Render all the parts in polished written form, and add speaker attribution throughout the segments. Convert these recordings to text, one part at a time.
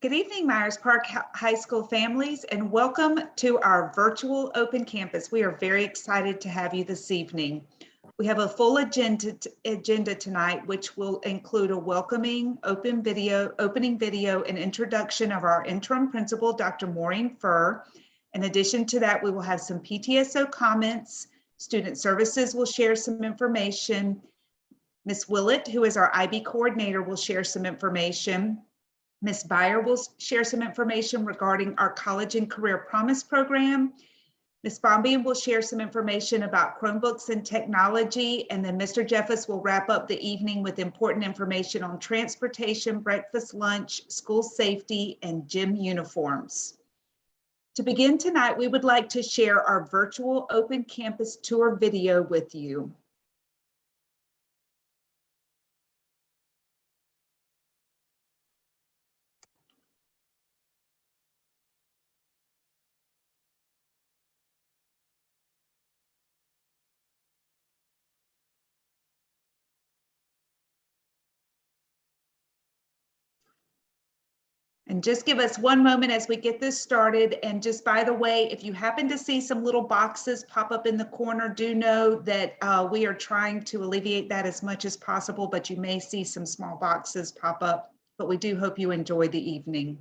Speaker 1: Good evening, Myers Park High School families, and welcome to our virtual open campus. We are very excited to have you this evening. We have a full agenda tonight, which will include a welcoming opening video and introduction of our interim principal, Dr. Maureen Furr. In addition to that, we will have some PTSO comments. Student Services will share some information. Ms. Willett, who is our IB coordinator, will share some information. Ms. Beyer will share some information regarding our College and Career Promise program. Ms. Bombian will share some information about Chromebooks and technology, and then Mr. Jeffus will wrap up the evening with important information on transportation, breakfast, lunch, school safety, and gym uniforms. To begin tonight, we would like to share our virtual open campus tour video with you. And just give us one moment as we get this started. And just by the way, if you happen to see some little boxes pop up in the corner, do know that we are trying to alleviate that as much as possible, but you may see some small boxes pop up, but we do hope you enjoy the evening.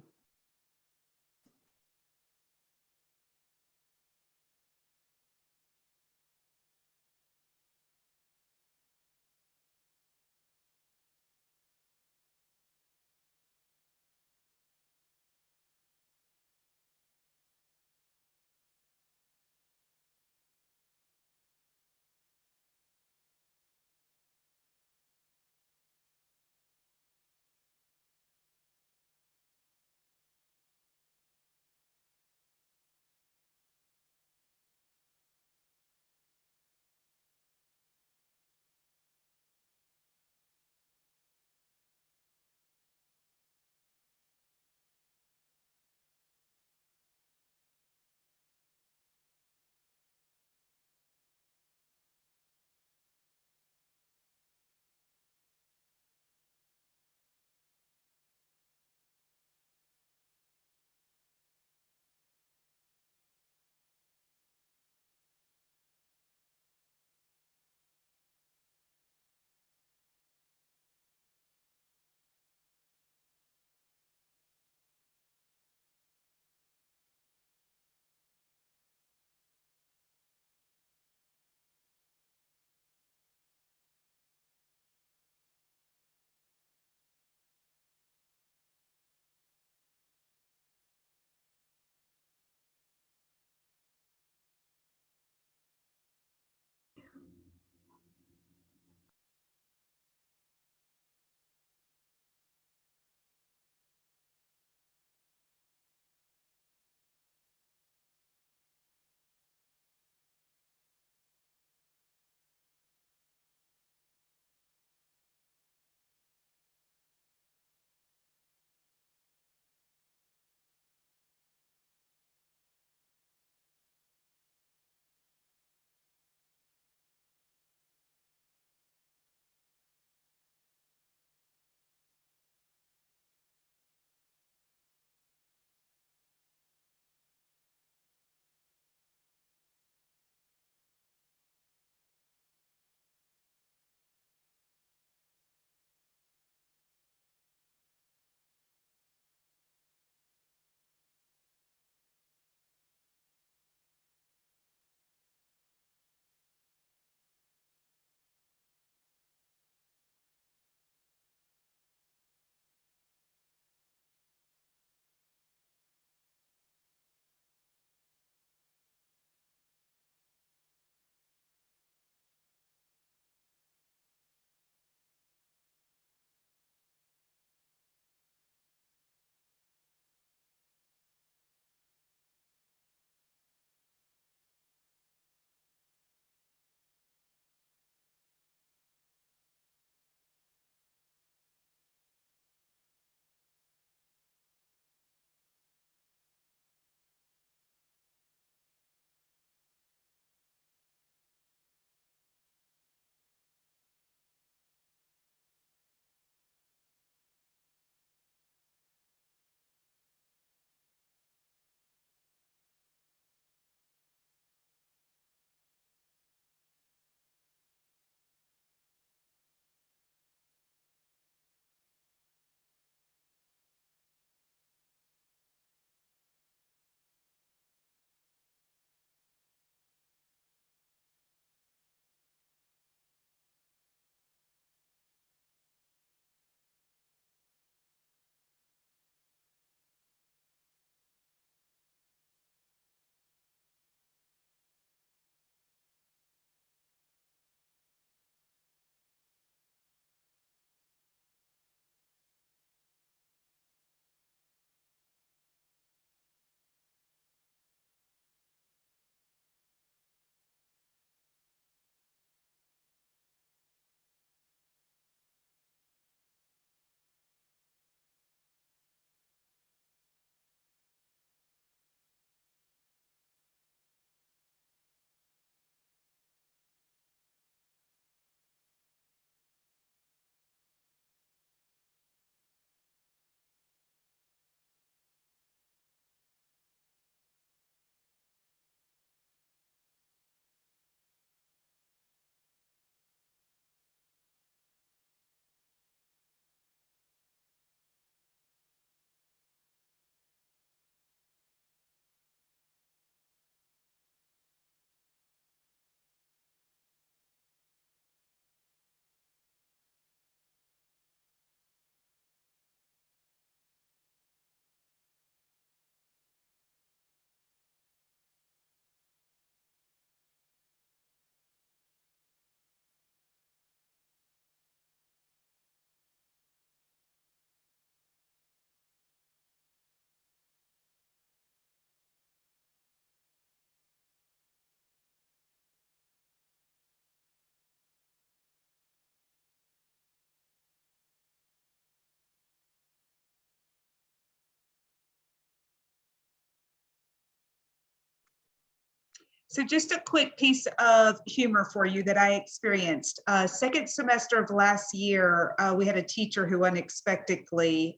Speaker 1: So just a quick piece of humor for you that I experienced. Second semester of last year, we had a teacher who unexpectedly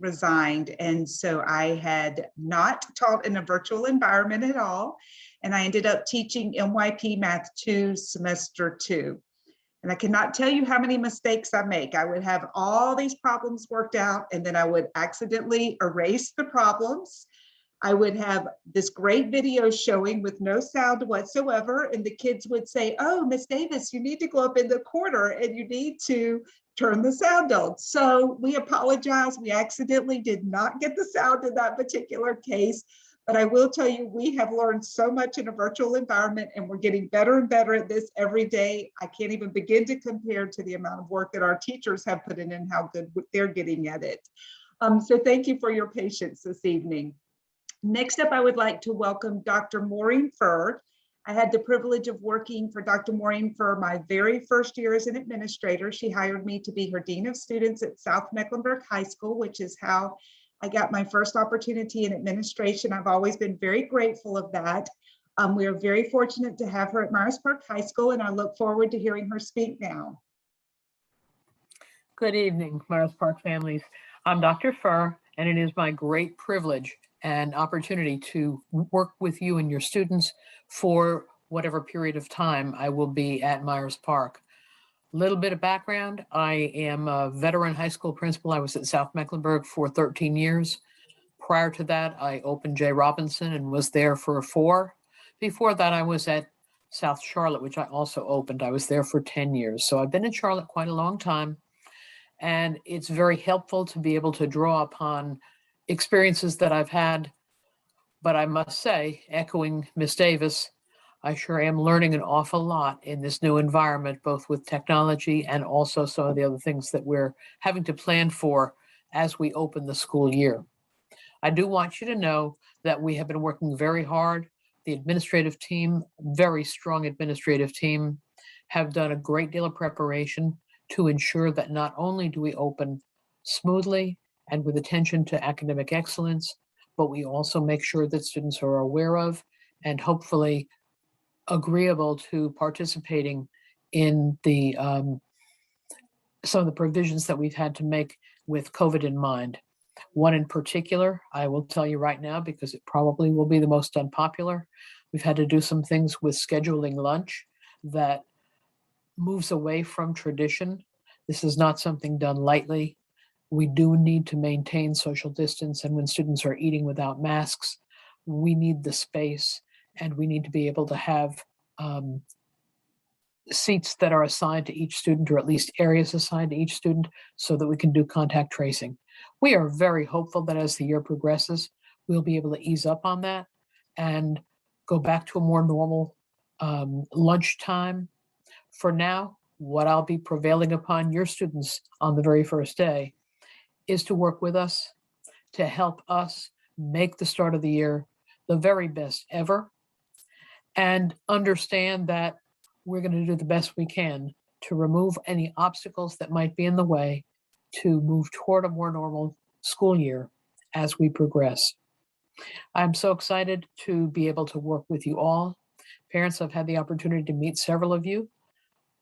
Speaker 1: resigned. And so I had not taught in a virtual environment at all. And I ended up teaching MYP Math 2 semester 2. And I cannot tell you how many mistakes I make. I would have all these problems worked out, and then I would accidentally erase the problems. I would have this great video showing with no sound whatsoever, and the kids would say, "Oh, Miss Davis, you need to go up in the corner and you need to turn the sound on." So we apologize. We accidentally did not get the sound in that particular case. But I will tell you, we have learned so much in a virtual environment, and we're getting better and better at this every day. I can't even begin to compare to the amount of work that our teachers have put in and how good they're getting at it. So thank you for your patience this evening. Next up, I would like to welcome Dr. Maureen Furr. I had the privilege of working for Dr. Maureen for my very first year as an administrator. She hired me to be her Dean of Students at South Mecklenburg High School, which is how I got my first opportunity in administration. I've always been very grateful of that. We are very fortunate to have her at Myers Park High School, and I look forward to hearing her speak now.
Speaker 2: Good evening, Myers Park families. I'm Dr. Furr, and it is my great privilege and opportunity to work with you and your students for whatever period of time I will be at Myers Park. A little bit of background: I am a veteran high school principal. I was at South Mecklenburg for 13 years. Prior to that, I opened J. Robinson and was there for 4. Before that, I was at South Charlotte, which I also opened. I was there for 10 years. So I've been in Charlotte quite a long time. And it's very helpful to be able to draw upon experiences that I've had. But I must say, echoing Miss Davis, I sure am learning an awful lot in this new environment, both with technology and also some of the other things that we're having to plan for as we open the school year. I do want you to know that we have been working very hard. The administrative team, very strong administrative team, have done a great deal of preparation to ensure that not only do we open smoothly and with attention to academic excellence, but we also make sure that students are aware of and hopefully agreeable to participating in the some of the provisions that we've had to make with COVID in mind. One in particular, I will tell you right now, because it probably will be the most unpopular. We've had to do some things with scheduling lunch that moves away from tradition. This is not something done lightly. We do need to maintain social distance, and when students are eating without masks, we need the space, and we need to be able to have seats that are assigned to each student, or at least areas assigned to each student, so that we can do contact tracing. We are very hopeful that as the year progresses, we'll be able to ease up on that and go back to a more normal lunchtime. For now, what I'll be prevailing upon your students on the very first day is to work with us to help us make the start of the year the very best ever, and understand that we're going to do the best we can to remove any obstacles that might be in the way to move toward a more normal school year as we progress. I'm so excited to be able to work with you all. Parents, I've had the opportunity to meet several of you.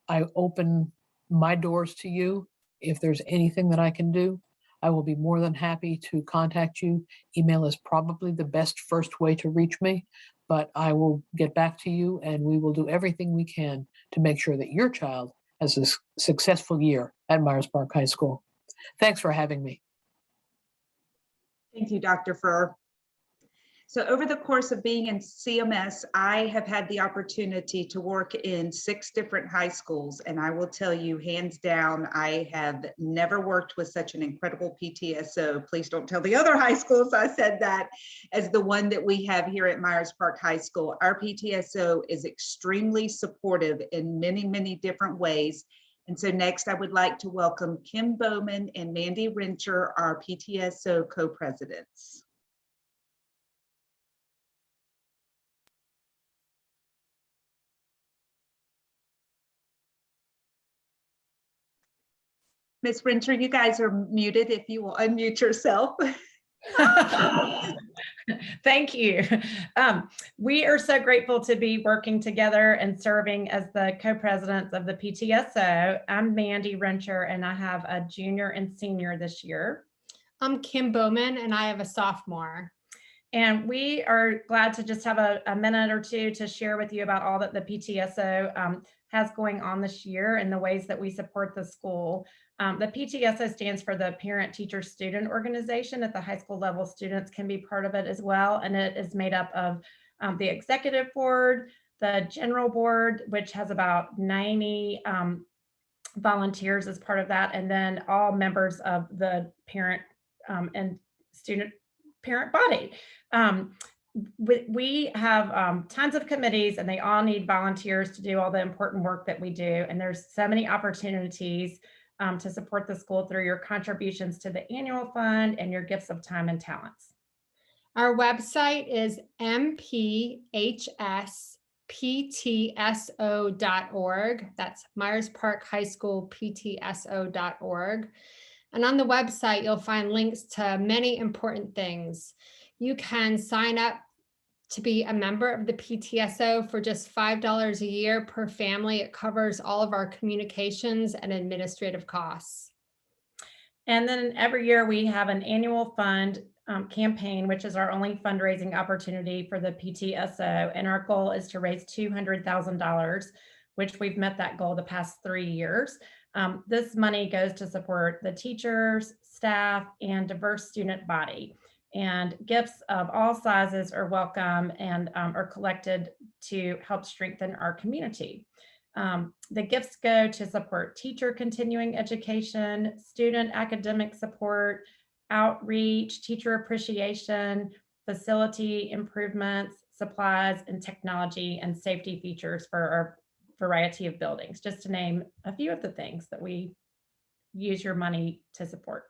Speaker 2: I open my doors to you. If there's anything that I can do, I will be more than happy to contact you. Email is probably the best first way to reach me, but I will get back to you, and we will do everything we can to make sure that your child has a successful year at Myers Park High School. Thanks for having me.
Speaker 1: Thank you, Dr. Furr. So over the course of being in CMS, I have had the opportunity to work in 6 different high schools. And I will tell you, hands down, I have never worked with such an incredible PTSO. Please don't tell the other high schools I said that, as the one that we have here at Myers Park High School. Our PTSO is extremely supportive in many, many different ways. And so next, I would like to welcome Kim Bowman and Mandy Rencher, our PTSO co-presidents. Ms. Rencher, you guys are muted. If you will unmute yourself.
Speaker 3: Thank you. We are so grateful to be working together and serving as the co-presidents of the PTSO. I'm Mandy Rencher, and I have a junior and senior this year.
Speaker 4: I'm Kim Bowman, and I have a sophomore.
Speaker 3: And we are glad to just have a minute or two to share with you about all that the PTSO has going on this year and the ways that we support the school. The PTSO stands for the Parent Teacher Student Organization. At the high school level, students can be part of it as well. And it is made up of the executive board, the general board, which has about 90 volunteers as part of that, and then all members of the parent and student parent body. We have tons of committees, and they all need volunteers to do all the important work that we do. And there's so many opportunities to support the school through your contributions to the annual fund and your gifts of time and talents.
Speaker 4: Our website is mphsptso.org. That's Myers Park High School PTSO.org. And on the website, you'll find links to many important things. You can sign up to be a member of the PTSO for just $5 a year per family. It covers all of our communications and administrative costs.
Speaker 3: And then every year we have an annual fund campaign, which is our only fundraising opportunity for the PTSO. And our goal is to raise $200,000, which we've met that goal the past 3 years. This money goes to support the teachers, staff, and diverse student body. And gifts of all sizes are welcome and are collected to help strengthen our community. The gifts go to support teacher continuing education, student academic support, outreach, teacher appreciation, facility improvements, supplies, and technology and safety features for our variety of buildings, just to name a few of the things that we use your money to support.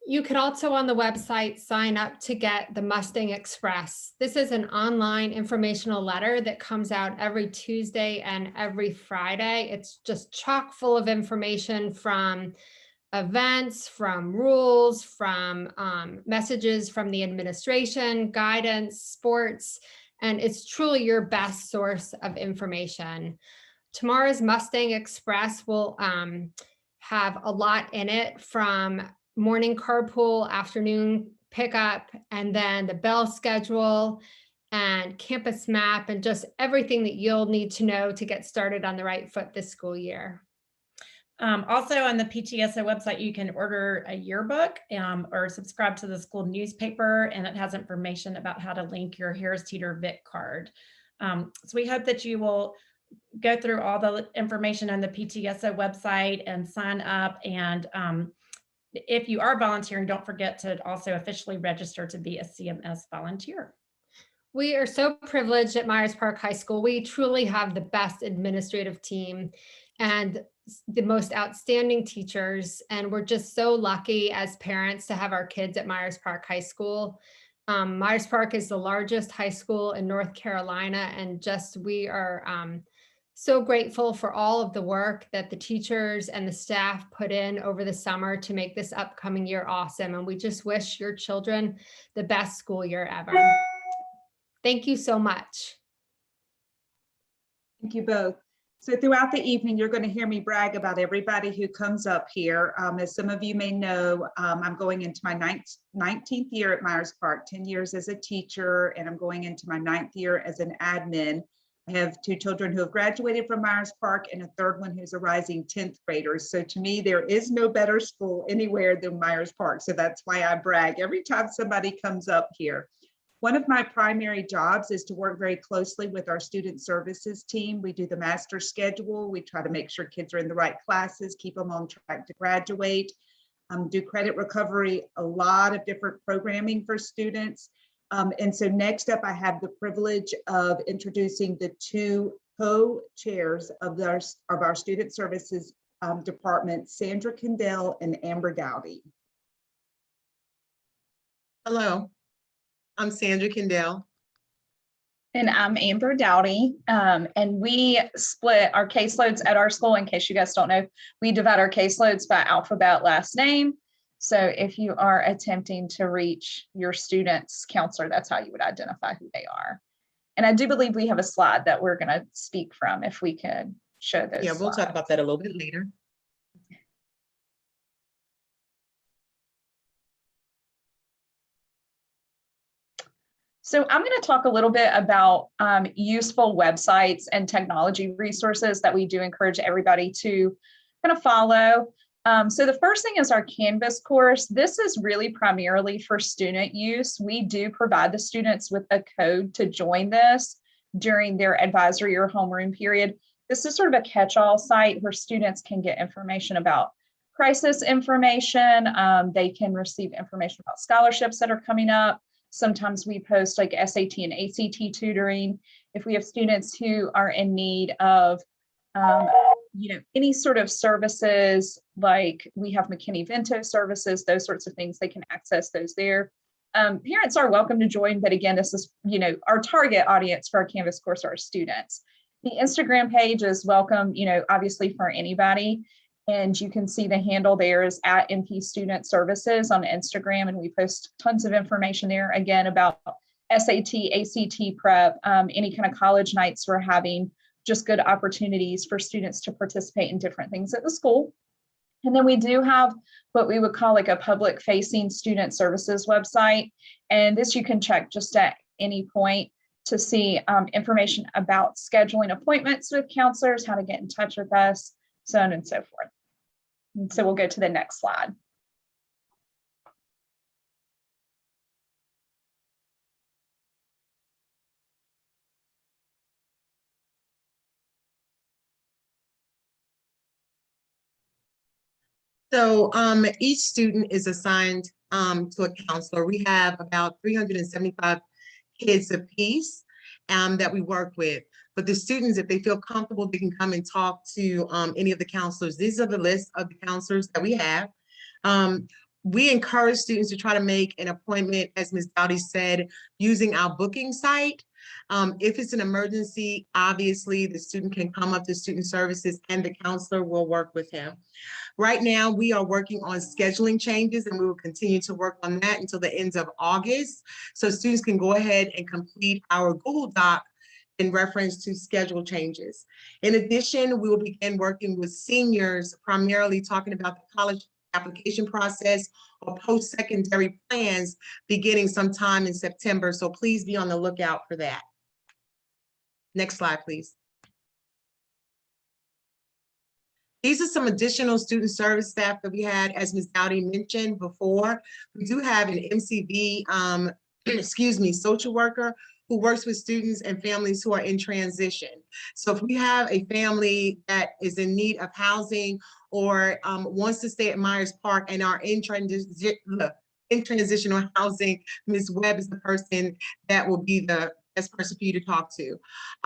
Speaker 4: You could also on the website sign up to get the Mustang Express. This is an online informational letter that comes out every Tuesday and every Friday. It's just chock full of information from events, from rules, from messages from the administration, guidance, sports, and it's truly your best source of information. Tomorrow's Mustang Express will have a lot in it, from morning carpool, afternoon pickup, and then the bell schedule and campus map, and just everything that you'll need to know to get started on the right foot this school year.
Speaker 3: Also on the PTSO website, you can order a yearbook or subscribe to the school newspaper, and it has information about how to link your Harris Teeter VIC card. So we hope that you will go through all the information on the PTSO website and sign up. And if you are volunteering, don't forget to also officially register to be a CMS volunteer.
Speaker 4: We are so privileged at Myers Park High School. We truly have the best administrative team and the most outstanding teachers. And we're just so lucky as parents to have our kids at Myers Park High School. Myers Park is the largest high school in North Carolina, and we are so grateful for all of the work that the teachers and the staff put in over the summer to make this upcoming year awesome. And we just wish your children the best school year ever. Thank you so much.
Speaker 1: Thank you both. So throughout the evening, you're going to hear me brag about everybody who comes up here. As some of you may know, I'm going into my 19th year at Myers Park, 10 years as a teacher, and I'm going into my 9th year as an admin. I have 2 children who have graduated from Myers Park and a third one who's a rising 10th grader. So to me, there is no better school anywhere than Myers Park. So that's why I brag every time somebody comes up here. One of my primary jobs is to work very closely with our student services team. We do the master schedule. We try to make sure kids are in the right classes, keep them on track to graduate, do credit recovery, a lot of different programming for students. And so next up, I have the privilege of introducing the 2 co-chairs of our student services department, Sandra Kendall and Amber Dowdy.
Speaker 5: Hello, I'm Sandra Kendall.
Speaker 6: And I'm Amber Dowdy. And we split our caseloads at our school. In case you guys don't know, we divide our caseloads by alphabet last name. So if you are attempting to reach your student's counselor, that's how you would identify who they are. And I do believe we have a slide that we're going to speak from if we could show those
Speaker 5: Yeah, we'll talk
Speaker 6: slides.
Speaker 5: about that a little bit later.
Speaker 6: So I'm going to talk a little bit about useful websites and technology resources that we do encourage everybody to kind of follow. So the first thing is our Canvas course. This is really primarily for student use. We do provide the students with a code to join this during their advisory or homeroom period. This is sort of a catch-all site where students can get information about crisis information. They can receive information about scholarships that are coming up. Sometimes we post like SAT and ACT tutoring. If we have students who are in need of any sort of services, like we have McKinney-Vento services, those sorts of things, they can access those there. Parents are welcome to join, but again, this is, our target audience for our Canvas course are students. The Instagram page is welcome, obviously for anybody. And you can see the handle there is at MP Student Services on Instagram. And we post tons of information there, again, about SAT, ACT prep, any kind of college nights we're having, just good opportunities for students to participate in different things at the school. And then we do have what we would call like a public facing student services website. And this you can check just at any point to see information about scheduling appointments with counselors, how to get in touch with us, so on and so forth. And so we'll go to the next slide.
Speaker 5: So each student is assigned to a counselor. We have about 375 kids apiece that we work with. But the students, if they feel comfortable, they can come and talk to any of the counselors. These are the list of the counselors that we have. We encourage students to try to make an appointment, as Ms. Dowdy said, using our booking site. If it's an emergency, obviously the student can come up to student services and the counselor will work with him. Right now, we are working on scheduling changes and we will continue to work on that until the end of August. So students can go ahead and complete our Google Doc in reference to schedule changes. In addition, we will begin working with seniors, primarily talking about the college application process or post-secondary plans beginning sometime in September. So please be on the lookout for that. Next slide, please. These are some additional student service staff that we had, as Ms. Dowdy mentioned before. We do have an MCV, social worker who works with students and families who are in transition. So if we have a family that is in need of housing or wants to stay at Myers Park and are in transitional housing, Ms. Webb is the person that will be the best person for you to talk to.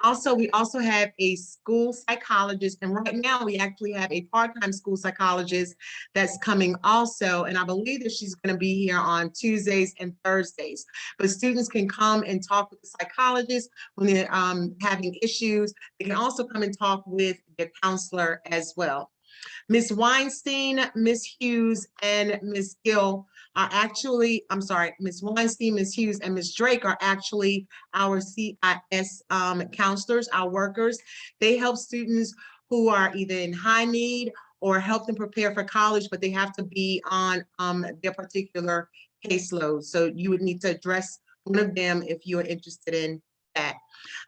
Speaker 5: Also, we also have a school psychologist, and right now we actually have a part-time school psychologist that's coming also, and I believe that she's going to be here on Tuesdays and Thursdays. But students can come and talk with the psychologist when they're having issues. They can also come and talk with their counselor as well. Ms. Weinstein, Ms. Hughes, and Ms. Gill are actually, Ms. Weinstein, Ms. Hughes, and Ms. Drake are actually our CIS counselors, our workers. They help students who are either in high need or help them prepare for college, but they have to be on their particular caseload. So you would need to address one of them if you are interested in that.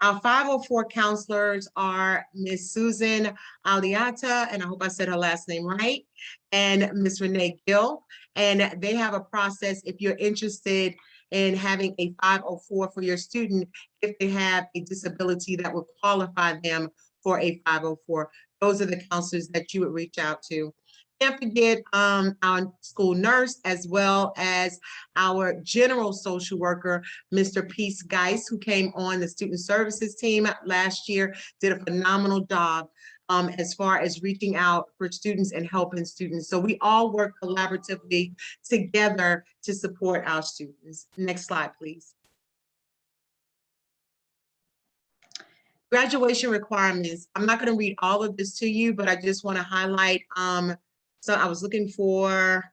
Speaker 5: Our 504 counselors are Ms. Susan Aliata, and I hope I said her last name right, and Ms. Renee Gill. And they have a process if you're interested in having a 504 for your student, if they have a disability that would qualify them for a 504. Those are the counselors that you would reach out to. Can't forget our school nurse, as well as our general social worker, Mr. Peace Geis, who came on the student services team last year, did a phenomenal job as far as reaching out for students and helping students. So we all work collaboratively together to support our students. Next slide, please. Graduation requirements. I'm not going to read all of this to you, but I just want to highlight. So I was looking for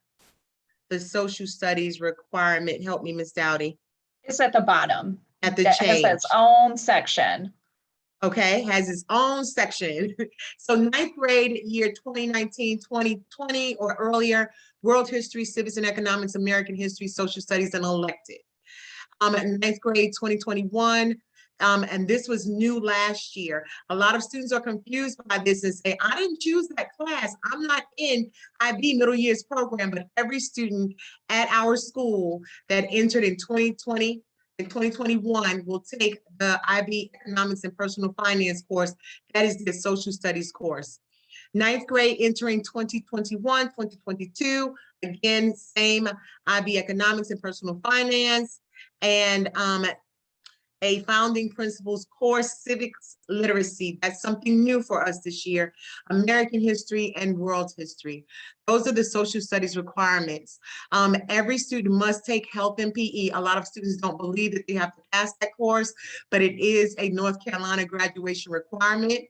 Speaker 5: the social studies requirement? Help me, Ms. Dowdy.
Speaker 6: It's at the bottom.
Speaker 5: At the
Speaker 6: It has
Speaker 5: change.
Speaker 6: its own section.
Speaker 5: Okay, has its own section. So ninth grade year 2019, 2020 or earlier, world history, civics and economics, American history, social studies, and elective. Ninth grade 2021, and this was new last year. A lot of students are confused by this and say, I didn't choose that class. I'm not in IB middle years program, but every student at our school that entered in 2020 and 2021 will take the IB Economics and Personal Finance course. That is the social studies course. Ninth grade entering 2021, 2022, again, same IB Economics and Personal Finance, and a founding principles course, civics literacy. That's something new for us this year. American history and world history. Those are the social studies requirements. Every student must take health and PE. A lot of students don't believe that they have to pass that course, but it is a North Carolina graduation requirement.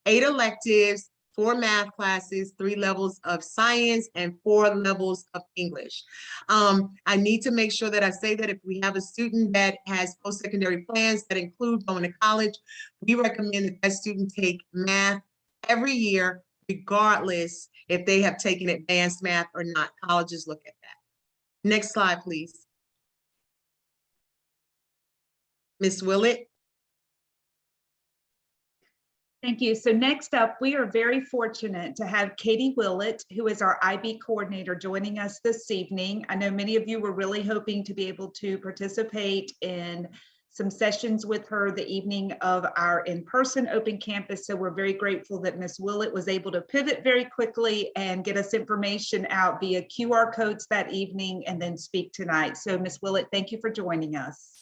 Speaker 5: 8 electives, 4 math classes, 3 levels of science, and 4 levels of English. I need to make sure that I say that if we have a student that has post-secondary plans that include going to college, we recommend that that student take math every year, regardless if they have taken advanced math or not. Colleges look at that. Next slide, please. Ms. Willett.
Speaker 1: Thank you. So next up, we are very fortunate to have Katie Willett, who is our IB coordinator, joining us this evening. I know many of you were really hoping to be able to participate in some sessions with her the evening of our in-person open campus. So we're very grateful that Ms. Willett was able to pivot very quickly and get us information out via QR codes that evening and then speak tonight. So Ms. Willett, thank you for joining us.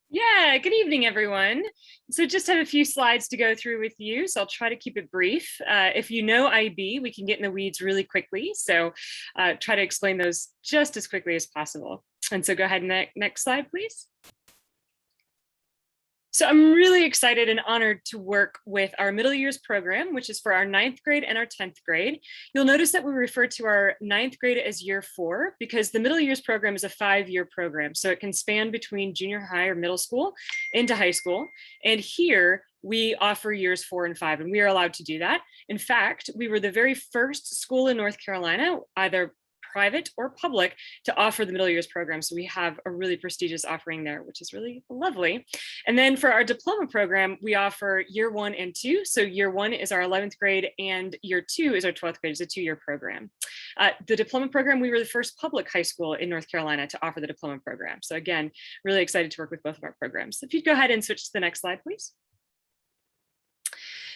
Speaker 7: Yeah, good evening, everyone. So just have a few slides to go through with you, so I'll try to keep it brief. If you know IB, we can get in the weeds really quickly, so try to explain those just as quickly as possible. And so go ahead and next slide, please. So I'm really excited and honored to work with our middle years program, which is for our 9th grade and our 10th grade. You'll notice that we refer to our 9th grade as year 4 because the middle years program is a 5-year program. So it can span between junior high or middle school into high school. And here we offer years 4 and 5, and we are allowed to do that. In fact, we were the very first school in North Carolina, either private or public, to offer the middle years program. So we have a really prestigious offering there, which is really lovely. And then for our diploma program, we offer year 1 and 2. So year 1 is our 11th grade and year 2 is our 12th grade. It's a 2-year program. The diploma program, we were the first public high school in North Carolina to offer the diploma program. So again, really excited to work with both of our programs. If you'd go ahead and switch to the next slide, please.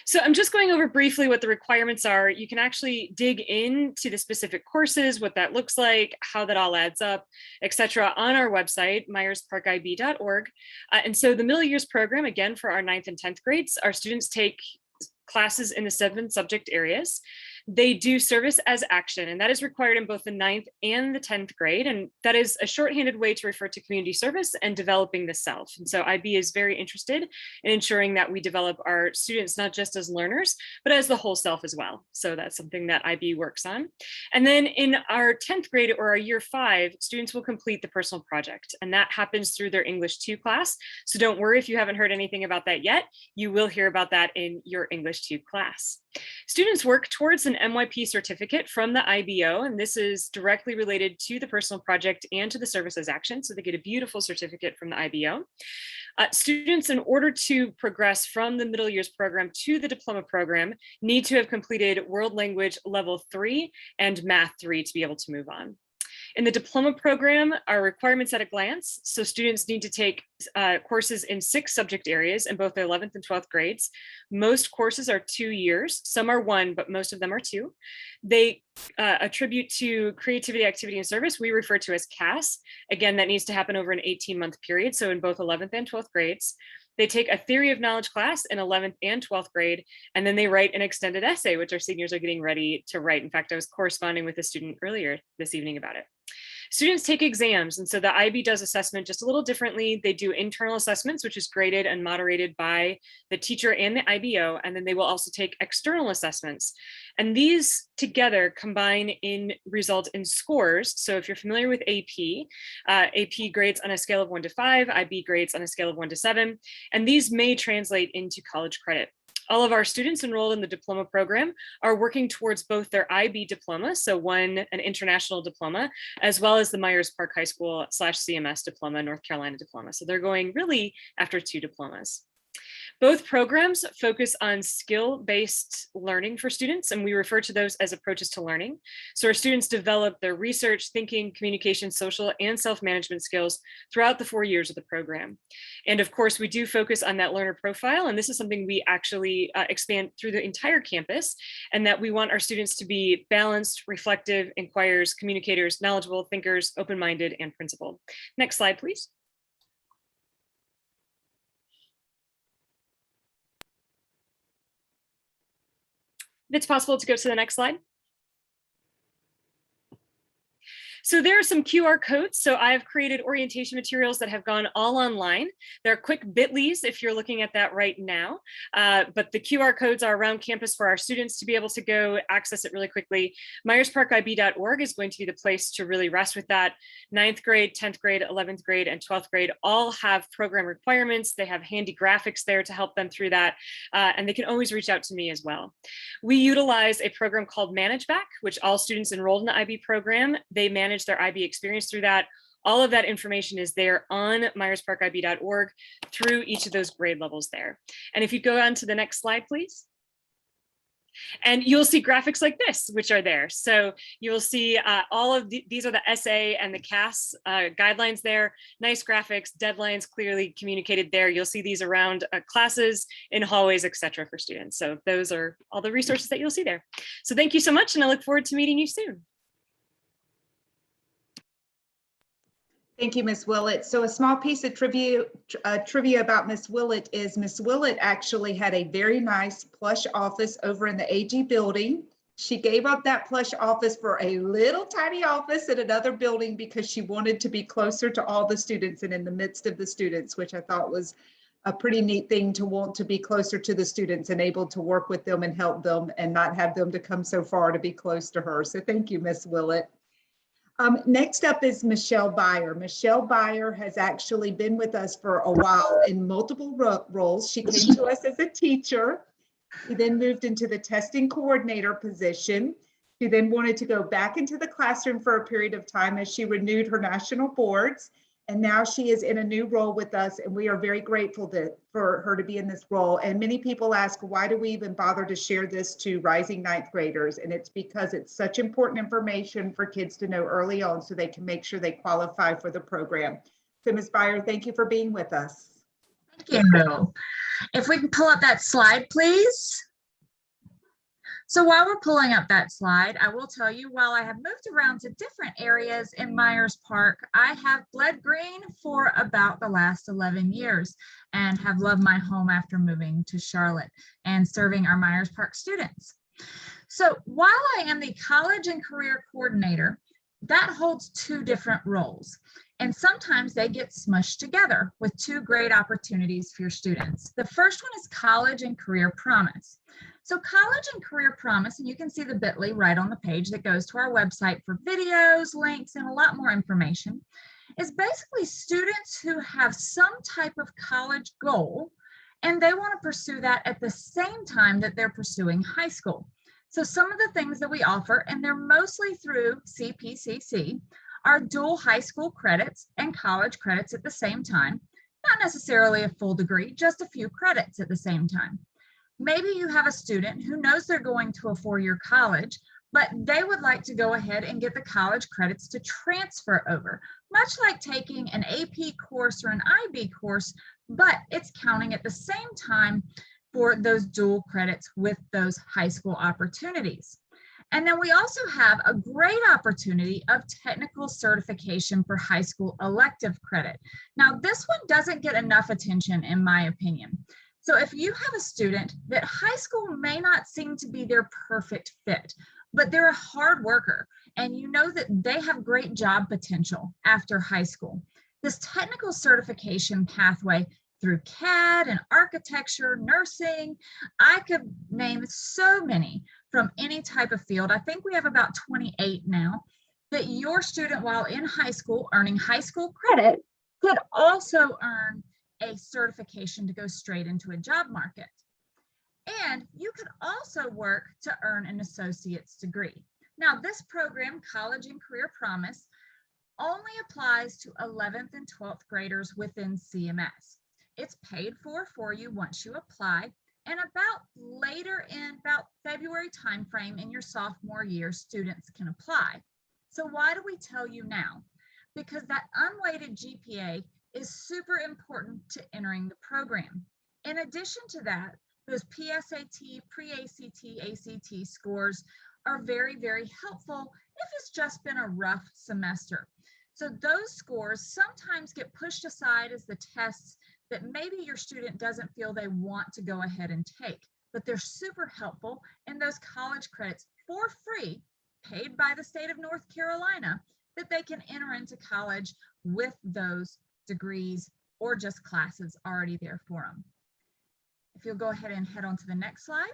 Speaker 7: So I'm just going over briefly what the requirements are. You can actually dig into the specific courses, what that looks like, how that all adds up, etc. on our website, myersparkib.org. And so the middle years program, again, for our 9th and 10th grades, our students take classes in the 7 subject areas. They do service as action, and that is required in both the 9th and the 10th grade. And that is a shorthanded way to refer to community service and developing the self. And so IB is very interested in ensuring that we develop our students, not just as learners, but as the whole self as well. So that's something that IB works on. And then in our 10th grade or our year 5, students will complete the personal project, and that happens through their English 2 class. So don't worry if you haven't heard anything about that yet. You will hear about that in your English 2 class. Students work towards an MYP certificate from the IBO, and this is directly related to the personal project and to the service as action. So they get a beautiful certificate from the IBO. Students, in order to progress from the middle years program to the diploma program, need to have completed world language level 3 and math 3 to be able to move on. In the diploma program, our requirements at a glance. So students need to take courses in 6 subject areas in both the 11th and 12th grades. Most courses are 2 years. Some are 1, but most of them are 2. They attribute to creativity, activity, and service, we refer to as CAS. Again, that needs to happen over an 18-month period. So in both 11th and 12th grades. They take a theory of knowledge class in 11th and 12th grade, and then they write an extended essay, which our seniors are getting ready to write. In fact, I was corresponding with a student earlier this evening about it. Students take exams, and so the IB does assessment just a little differently. They do internal assessments, which is graded and moderated by the teacher and the IBO, and then they will also take external assessments. And these together combine in result in scores. So if you're familiar with AP, AP grades on a scale of 1 to 5, IB grades on a scale of 1 to 7, and these may translate into college credit. All of our students enrolled in the diploma program are working towards both their IB diploma, so an international diploma, as well as the Myers Park High School / CMS diploma, North Carolina diploma. So they're going really after 2 diplomas. Both programs focus on skill-based learning for students, and we refer to those as approaches to learning. So our students develop their research, thinking, communication, social, and self-management skills throughout the 4 years of the program. And of course, we do focus on that learner profile, and this is something we actually expand through the entire campus, and that we want our students to be balanced, reflective, inquirers, communicators, knowledgeable, thinkers, open-minded, and principled. Next slide, please. If it's possible to go to the next slide. So there are some QR codes. So I've created orientation materials that have gone all online. There are quick bit.lys if you're looking at that right now, but the QR codes are around campus for our students to be able to go access it really quickly. MyersParkIB.org is going to be the place to really rest with that. 9th grade, 10th grade, 11th grade, and 12th grade all have program requirements. They have handy graphics there to help them through that, and they can always reach out to me as well. We utilize a program called ManageBack, which all students enrolled in the IB program, they manage their IB experience through that. All of that information is there on MyersParkIB.org through each of those grade levels there. And if you go on to the next slide, please. And you'll see graphics like this, which are there. So you will see all of these are the SA and the CAS guidelines there. Nice graphics, deadlines clearly communicated there. You'll see these around classes, in hallways, etc. for students. So those are all the resources that you'll see there. So thank you so much, and I look forward to meeting you soon.
Speaker 1: Thank you, Ms. Willett. So a small piece of trivia about Ms. Willett is Ms. Willett actually had a very nice plush office over in the AG building. She gave up that plush office for a little tiny office at another building because she wanted to be closer to all the students and in the midst of the students, which I thought was a pretty neat thing to want to be closer to the students and able to work with them and help them and not have them to come so far to be close to her. So thank you, Ms. Willett. Next up is Michelle Beyer. Michelle Beyer has actually been with us for a while in multiple roles. She came to us as a teacher. She then moved into the testing coordinator position. She then wanted to go back into the classroom for a period of time as she renewed her national boards. And now she is in a new role with us, and we are very grateful for her to be in this role. And many people ask, why do we even bother to share this to rising 9th graders? And it's because it's such important information for kids to know early on so they can make sure they qualify for the program. So Ms. Beyer, thank you for being with us.
Speaker 8: Thank you. If we can pull up that slide, please. So while we're pulling up that slide, I will tell you, while I have moved around to different areas in Myers Park, I have bled green for about the last 11 years and have loved my home after moving to Charlotte and serving our Myers Park students. So while I am the college and career coordinator, that holds 2 different roles. And sometimes they get smushed together with 2 great opportunities for your students. The first one is College and Career Promise. So College and Career Promise, and you can see the bit.ly right on the page that goes to our website for videos, links, and a lot more information, is basically students who have some type of college goal, and they want to pursue that at the same time that they're pursuing high school. So some of the things that we offer, and they're mostly through CPCC, are dual high school credits and college credits at the same time, not necessarily a full degree, just a few credits at the same time. Maybe you have a student who knows they're going to a 4-year college, but they would like to go ahead and get the college credits to transfer over, much like taking an AP course or an IB course, but it's counting at the same time for those dual credits with those high school opportunities. And then we also have a great opportunity of technical certification for high school elective credit. Now, this one doesn't get enough attention, in my opinion. So if you have a student that high school may not seem to be their perfect fit, but they're a hard worker, and you know that they have great job potential after high school. This technical certification pathway through CAD and architecture, nursing, I could name so many from any type of field. I think we have about 28 now, that your student, while in high school, earning high school credit, could also earn a certification to go straight into a job market. And you could also work to earn an associate's degree. Now, this program, College and Career Promise, only applies to 11th and 12th graders within CMS. It's paid for you once you apply, and about later in about February timeframe in your sophomore year, students can apply. So why do we tell you now? Because that unweighted GPA is super important to entering the program. In addition to that, those PSAT, pre-ACT, ACT scores are very, very helpful if it's just been a rough semester. So those scores sometimes get pushed aside as the tests that maybe your student doesn't feel they want to go ahead and take, but they're super helpful in those college credits for free, paid by the state of North Carolina, that they can enter into college with those degrees or just classes already there for them. If you'll go ahead and head on to the next slide.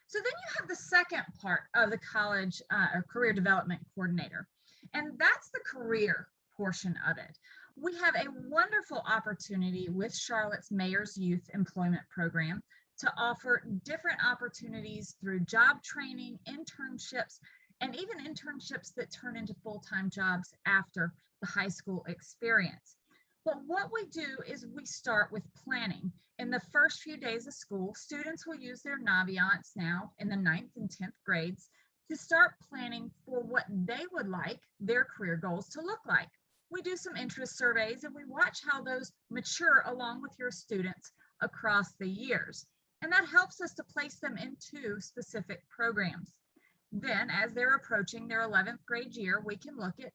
Speaker 8: So then you have the second part of the college or career development coordinator, and that's the career portion of it. We have a wonderful opportunity with Charlotte's Mayor's Youth Employment Program to offer different opportunities through job training, internships, and even internships that turn into full-time jobs after the high school experience. But what we do is we start with planning. In the first few days of school, students will use their Naviance now in the 9th and 10th grades to start planning for what they would like their career goals to look like. We do some interest surveys and we watch how those mature along with your students across the years. And that helps us to place them into specific programs. Then as they're approaching their 11th grade year, we can look at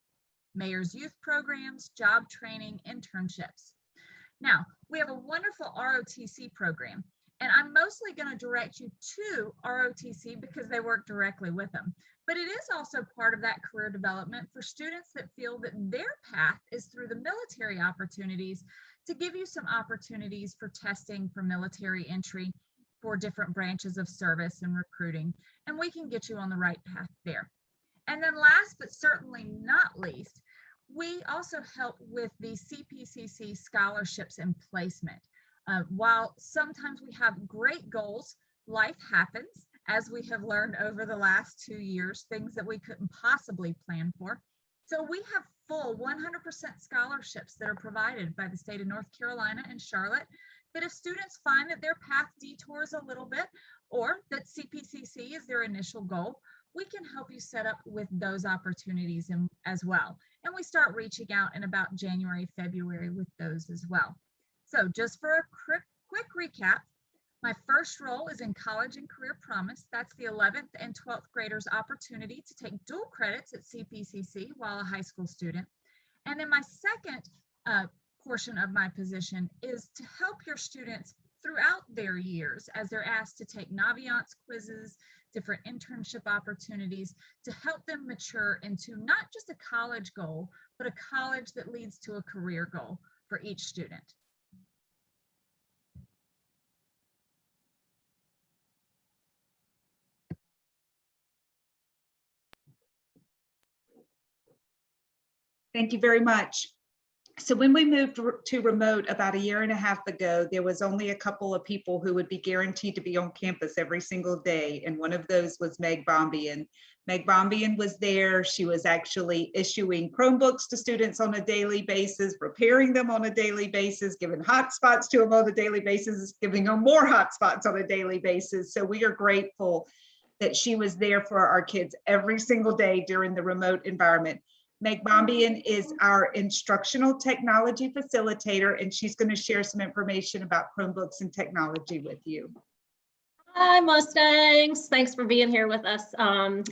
Speaker 8: Mayor's Youth programs, job training, internships. Now, we have a wonderful ROTC program, and I'm mostly going to direct you to ROTC because they work directly with them. But it is also part of that career development for students that feel that their path is through the military opportunities, to give you some opportunities for testing for military entry for different branches of service and recruiting, and we can get you on the right path there. And then last but certainly not least, we also help with the CPCC scholarships and placement. While sometimes we have great goals, life happens, as we have learned over the last 2 years, things that we couldn't possibly plan for. So we have full 100% scholarships that are provided by the state of North Carolina and Charlotte, that if students find that their path detours a little bit, or that CPCC is their initial goal, we can help you set up with those opportunities as well. And we start reaching out in about January, February with those as well. So just for a quick recap, my first role is in College and Career Promise. That's the 11th and 12th graders' opportunity to take dual credits at CPCC while a high school student. And then my second portion of my position is to help your students throughout their years as they're asked to take Naviance quizzes, different internship opportunities, to help them mature into not just a college goal, but a college that leads to a career goal for each student.
Speaker 1: Thank you very much. So when we moved to remote about 1.5 years ago, there was only a couple of people who would be guaranteed to be on campus every single day. And one of those was Meg Bombian. Meg Bombian was there. She was actually issuing Chromebooks to students on a daily basis, repairing them on a daily basis, giving hotspots to them on a daily basis, giving them more hotspots on a daily basis. So we are grateful that she was there for our kids every single day during the remote environment. Meg Bombian is our instructional technology facilitator, and she's going to share some information about Chromebooks and technology with you.
Speaker 9: Hi, Mustangs. Thanks for being here with us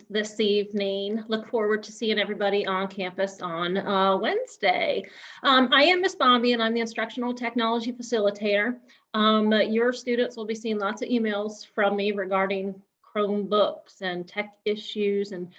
Speaker 9: this evening. Look forward to seeing everybody on campus on Wednesday. I am Ms. Bombian. I'm the instructional technology facilitator. Your students will be seeing lots of emails from me regarding Chromebooks and tech issues and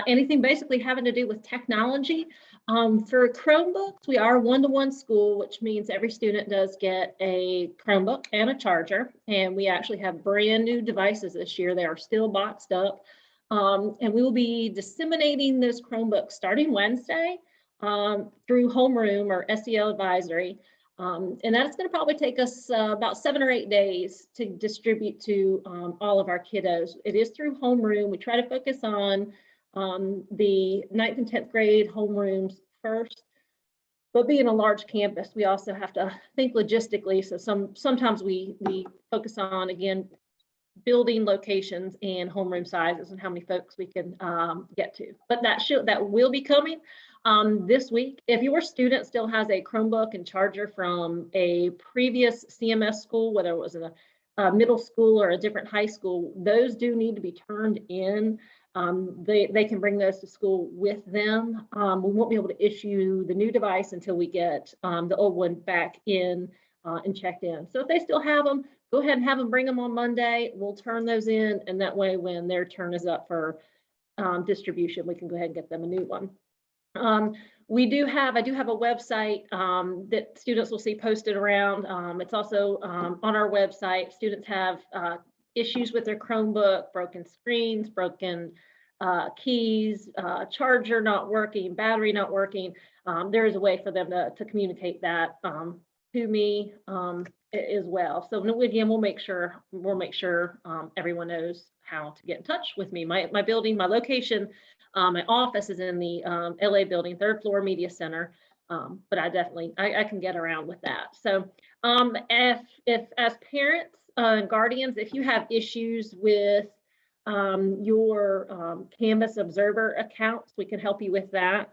Speaker 9: anything basically having to do with technology. For Chromebooks, we are a one-to-one school, which means every student does get a Chromebook and a charger. And we actually have brand new devices this year. They are still boxed up. And we will be disseminating those Chromebooks starting Wednesday through homeroom or SEL advisory. And that's going to probably take us about 7 or 8 days to distribute to all of our kiddos. It is through homeroom. We try to focus on the 9th and 10th grade homerooms first. But being a large campus, we also have to think logistically. So sometimes we focus on, again, building locations and homeroom sizes and how many folks we can get to. But that will be coming this week. If your student still has a Chromebook and charger from a previous CMS school, whether it was a middle school or a different high school, those do need to be turned in. They can bring those to school with them. We won't be able to issue the new device until we get the old one back in and checked in. So if they still have them, go ahead and have them bring them on Monday. We'll turn those in, and that way when their turn is up for distribution, we can go ahead and get them a new one. I do have a website that students will see posted around. It's also on our website. Students have issues with their Chromebook, broken screens, broken keys, charger not working, battery not working. There is a way for them to communicate that to me as well. So again, we'll make sure everyone knows how to get in touch with me. My building, my location, my office is in the LA building, 3rd floor media center. But I can get around with that. So if as parents and guardians, if you have issues with your Canvas Observer accounts, we can help you with that.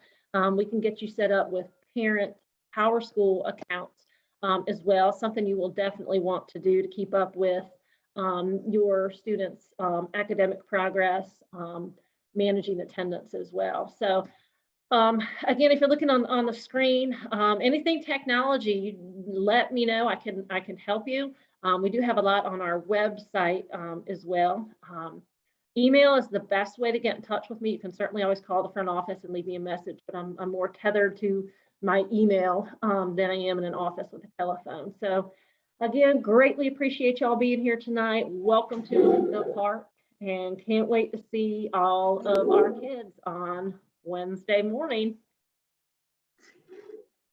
Speaker 9: We can get you set up with parent PowerSchool accounts as well, something you will definitely want to do to keep up with your students' academic progress, managing attendance as well. So again, if you're looking on the screen, anything technology, let me know. I can help you. We do have a lot on our website as well. Email is the best way to get in touch with me. You can certainly always call the front office and leave me a message, but I'm more tethered to my email than I am in an office with a telephone. So again, greatly appreciate y'all being here tonight. Welcome to the park, and can't wait to see all of our kids on Wednesday morning.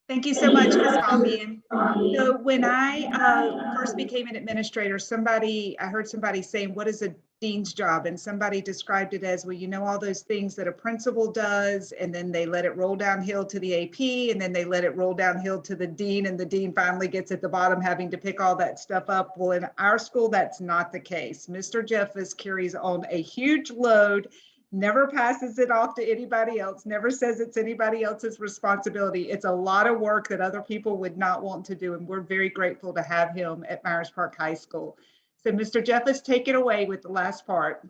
Speaker 1: Thank you so much, Ms. Fabian. So when I first became an administrator, I heard somebody saying, what is a dean's job? And somebody described it as, well, you know, all those things that a principal does, and then they let it roll downhill to the AP, and then they let it roll downhill to the dean, and the dean finally gets at the bottom having to pick all that stuff up. Well, in our school, that's not the case. Mr. Jeffers carries on a huge load, never passes it off to anybody else, never says it's anybody else's responsibility. It's a lot of work that other people would not want to do, and we're very grateful to have him at Myers Park High School. So Mr. Jeffers, take it away with the last part.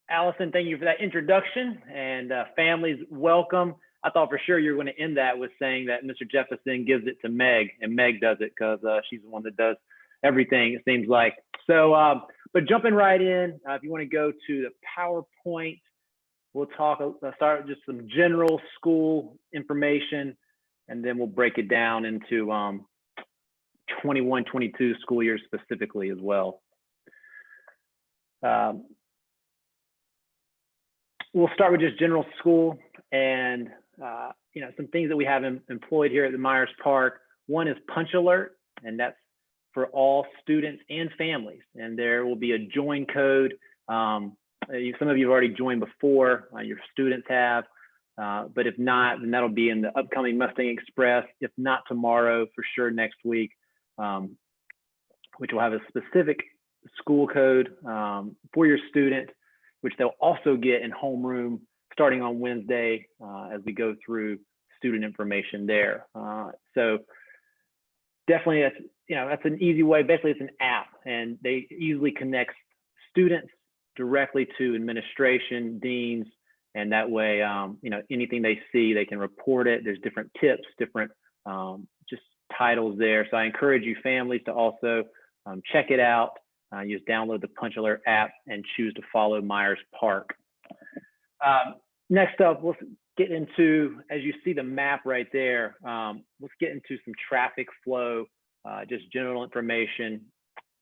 Speaker 10: Allison, thank you for that introduction, and families, welcome. I thought for sure you were going to end that with saying that Mr. Jefferson gives it to Meg, and Meg does it because she's the one that does everything, it seems like. So, but jumping right in, if you want to go to the PowerPoint, we'll start with just some general school information, and then we'll break it down into 21-22 school year specifically as well. We'll start with just general school, and you know, some things that we have employed here at the Myers Park. One is Punch Alert, and that's for all students and families, and there will be a join code. Some of you have already joined before, your students have, but if not, then that'll be in the upcoming Mustang Express, if not tomorrow, for sure next week, which will have a specific school code for your student, which they'll also get in homeroom starting on Wednesday as we go through student information there. So definitely that's an easy way. Basically, it's an app, and they easily connect students directly to administration, deans, and that way, anything they see, they can report it. There's different tips, different just titles there. So I encourage you families to also check it out. You just download the Punch Alert app and choose to follow Myers Park. Next up, let's get into, as you see the map right there, let's get into some traffic flow, just general information.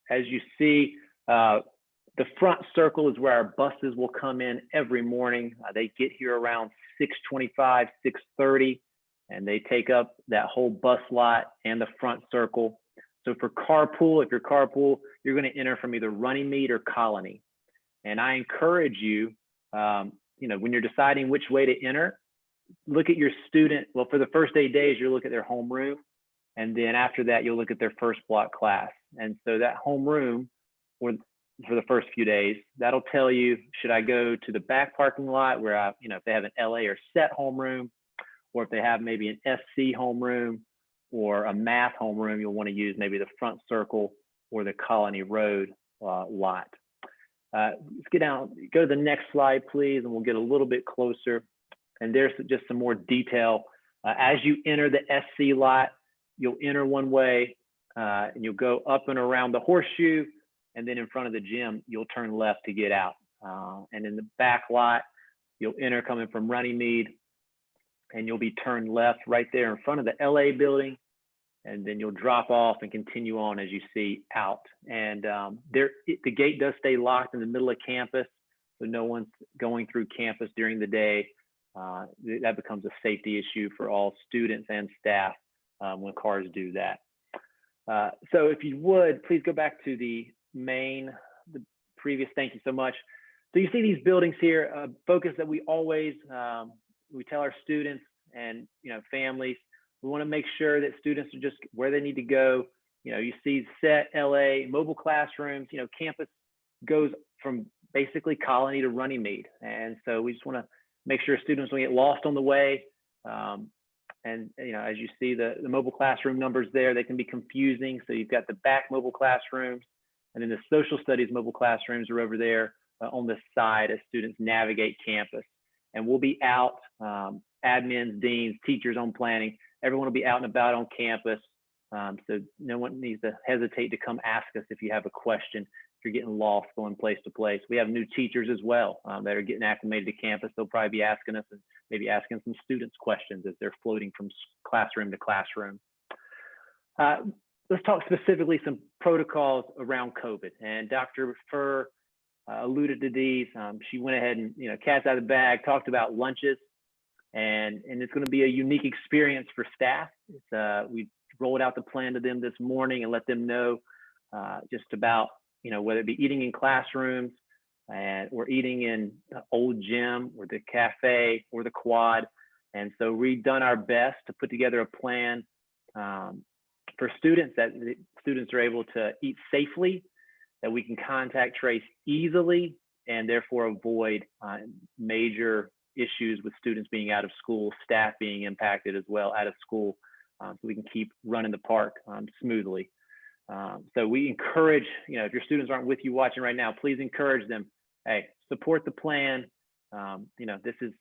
Speaker 10: As you see, the front circle is where our buses will come in every morning. They get here around 6:25, 6:30, and they take up that whole bus lot and the front circle. So for carpool, if you're carpool, you're going to enter from either Runnymede or Colony. And I encourage you, when you're deciding which way to enter, look at your student. Well, for the first 8 days, you'll look at their homeroom. And then after that, you'll look at their first block class. And so that homeroom, or for the first few days, that'll tell you, should I go to the back parking lot where if they have an LA or SET homeroom, or if they have maybe an SC homeroom or a math homeroom, you'll want to use maybe the front circle or the Colony Road lot. Let's get down, go to the next slide, please, and we'll get a little bit closer. And there's just some more detail. As you enter the SC lot, you'll enter one way and you'll go up and around the horseshoe, and then in front of the gym, you'll turn left to get out. And in the back lot, you'll enter coming from Runnymede, and you'll be turned left right there in front of the LA building, and then you'll drop off and continue on as you see out. And the gate does stay locked in the middle of campus, so no one's going through campus during the day. That becomes a safety issue for all students and staff when cars do that. So if you would, please go back to the previous, thank you so much. So you see these buildings here, a focus that we always, we tell our students and families, we want to make sure that students are just where they need to go. You see SET, LA, mobile classrooms, campus goes from basically Colony to Runnymede. And so we just want to make sure students don't get lost on the way. And as you see the mobile classroom numbers there, they can be confusing. So you've got the back mobile classrooms, and then the social studies mobile classrooms are over there on the side as students navigate campus. And we'll be out, admins, deans, teachers on planning, everyone will be out and about on campus. So no one needs to hesitate to come ask us if you have a question, if you're getting lost going place to place. We have new teachers as well that are getting acclimated to campus. They'll probably be asking us and maybe asking some students questions as they're floating from classroom to classroom. Let's talk specifically some protocols around COVID. And Dr. Furr alluded to these. She went ahead and, cat's out of the bag, talked about lunches, and it's going to be a unique experience for staff. We rolled out the plan to them this morning and let them know just about, whether it be eating in classrooms or eating in the old gym or the cafe or the quad. And so we've done our best to put together a plan for students, that the students are able to eat safely, that we can contact trace easily, and therefore avoid major issues with students being out of school, staff being impacted as well out of school, so we can keep running the park smoothly. So we encourage, if your students aren't with you watching right now, please encourage them. Hey, support the plan. This is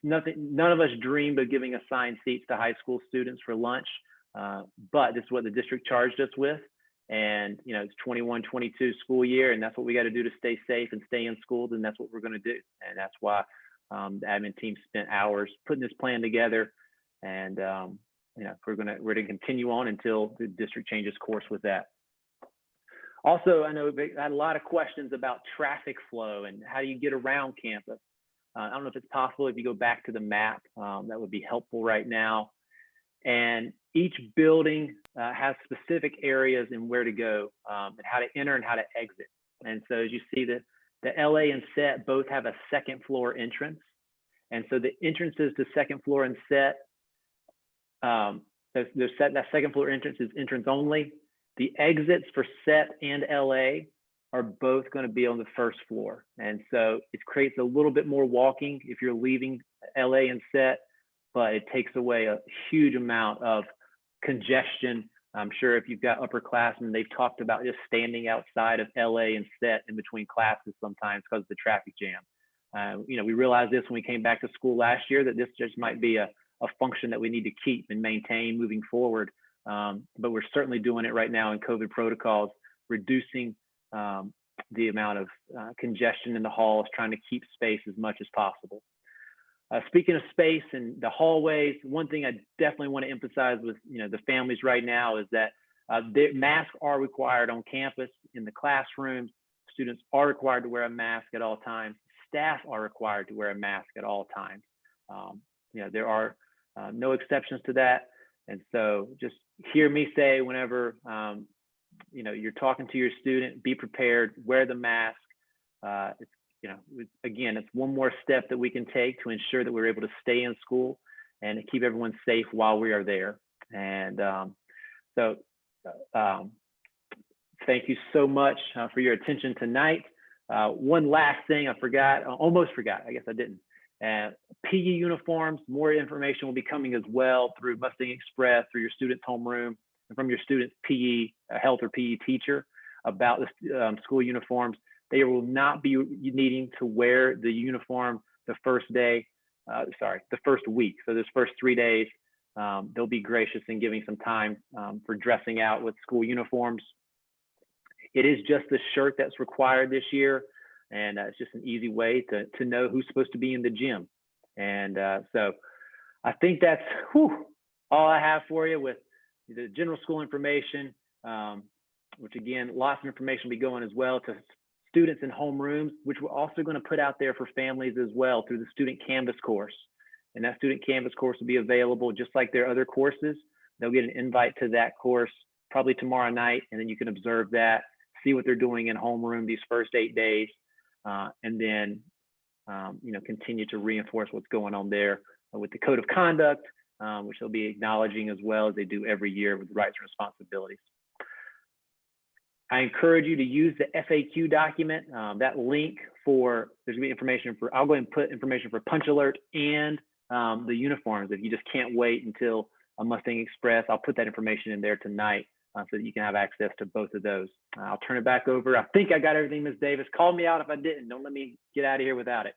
Speaker 10: nothing, none of us dreamed of giving assigned seats to high school students for lunch, but this is what the district charged us with. And, it's 21-22 school year, and that's what we got to do to stay safe and stay in schools. And that's what we're going to do. And that's why the admin team spent hours putting this plan together. And, we're going to continue on until the district changes course with that. Also, I know I had a lot of questions about traffic flow and how do you get around campus. I don't know if it's possible if you go back to the map, that would be helpful right now. And each building has specific areas and where to go, and how to enter and how to exit. And so as you see, the LA and SET both have a second floor entrance. And so the entrances to second floor and SET, that second floor entrance is entrance only. The exits for SET and LA are both going to be on the first floor. And so it creates a little bit more walking if you're leaving LA and SET, but it takes away a huge amount of congestion. I'm sure if you've got upperclassmen, they've talked about just standing outside of LA and SET in between classes sometimes because of the traffic jam. We realized this when we came back to school last year, that this just might be a function that we need to keep and maintain moving forward. but we're certainly doing it right now in COVID protocols, reducing the amount of congestion in the halls, trying to keep space as much as possible. Speaking of space and the hallways, one thing I definitely want to emphasize with the families right now is that masks are required on campus in the classrooms. Students are required to wear a mask at all times. Staff are required to wear a mask at all times. There are no exceptions to that. And so just hear me say whenever you're talking to your student, be prepared, wear the mask. Again, it's one more step that we can take to ensure that we're able to stay in school and to keep everyone safe while we are there. And thank you so much for your attention tonight. One last thing I forgot, almost forgot, I guess I didn't. PE uniforms, more information will be coming as well through Mustang Express, through your student's homeroom, and from your student's PE, health or PE teacher about the school uniforms. They will not be needing to wear the uniform the first day, the first week. So this first 3 days, they'll be gracious in giving some time for dressing out with school uniforms. It is just the shirt that's required this year. And it's just an easy way to know who's supposed to be in the gym. And so I think that's all I have for you with the general school information, which again, lots of information will be going as well to students in homerooms, which we're also going to put out there for families as well through the Student Canvas course. And that Student Canvas course will be available just like their other courses. They'll get an invite to that course probably tomorrow night, and then you can observe that, see what they're doing in homeroom these first 8 days. And then, continue to reinforce what's going on there with the code of conduct, which they'll be acknowledging as well as they do every year with rights and responsibilities. I encourage you to use the FAQ document, that link there's gonna be information I'll go ahead and put information for Punch Alert and the uniforms. If you just can't wait until a Mustang Express, I'll put that information in there tonight. So that you can have access to both of those. I'll turn it back over. I think I got everything, Ms. Davis. Call me out if I didn't. Don't let me get out of here without it.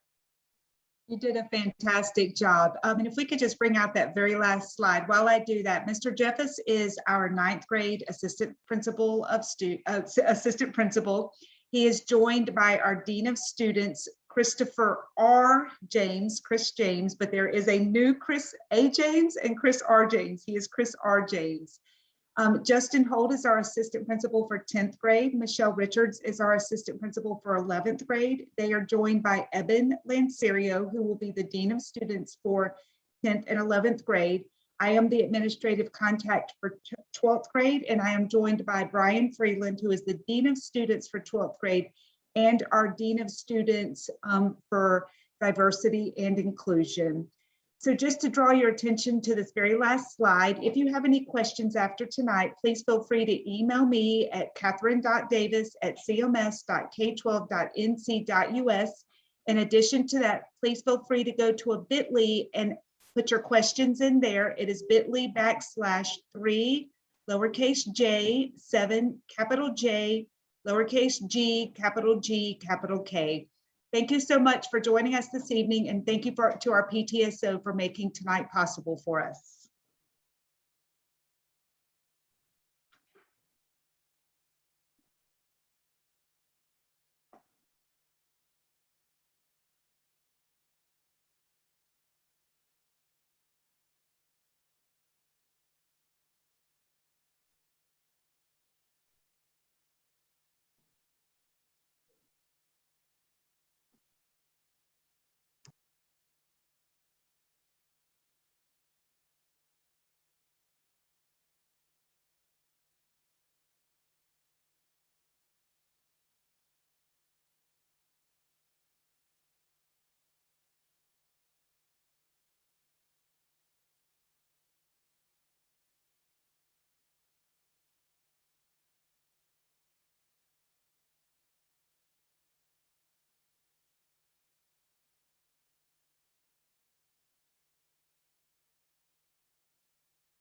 Speaker 1: You did a fantastic job. And if we could just bring out that very last slide. While I do that, Mr. Jeffus is our 9th grade assistant principal. He is joined by our Dean of Students, Christopher R. James, Chris James, but there is a new Chris A. James and Chris R. James. He is Chris R. James. Justin Holt is our assistant principal for 10th grade. Michelle Richards is our assistant principal for 11th grade. They are joined by Eben Lancerio, who will be the Dean of Students for 10th and 11th grade. I am the administrative contact for 12th grade, and I am joined by Brian Freeland, who is the Dean of Students for 12th grade and our Dean of Students for Diversity and Inclusion. So just to draw your attention to this very last slide, if you have any questions after tonight, please feel free to email me at catherine.davis@cms.k12.nc.us. In addition to that, please feel free to go to a bit.ly and put your questions in there. It is bit.ly/3 lowercase j 7 capital J lowercase g capital G capital K. Thank you so much for joining us this evening, and thank you to our PTSO for making tonight possible for us.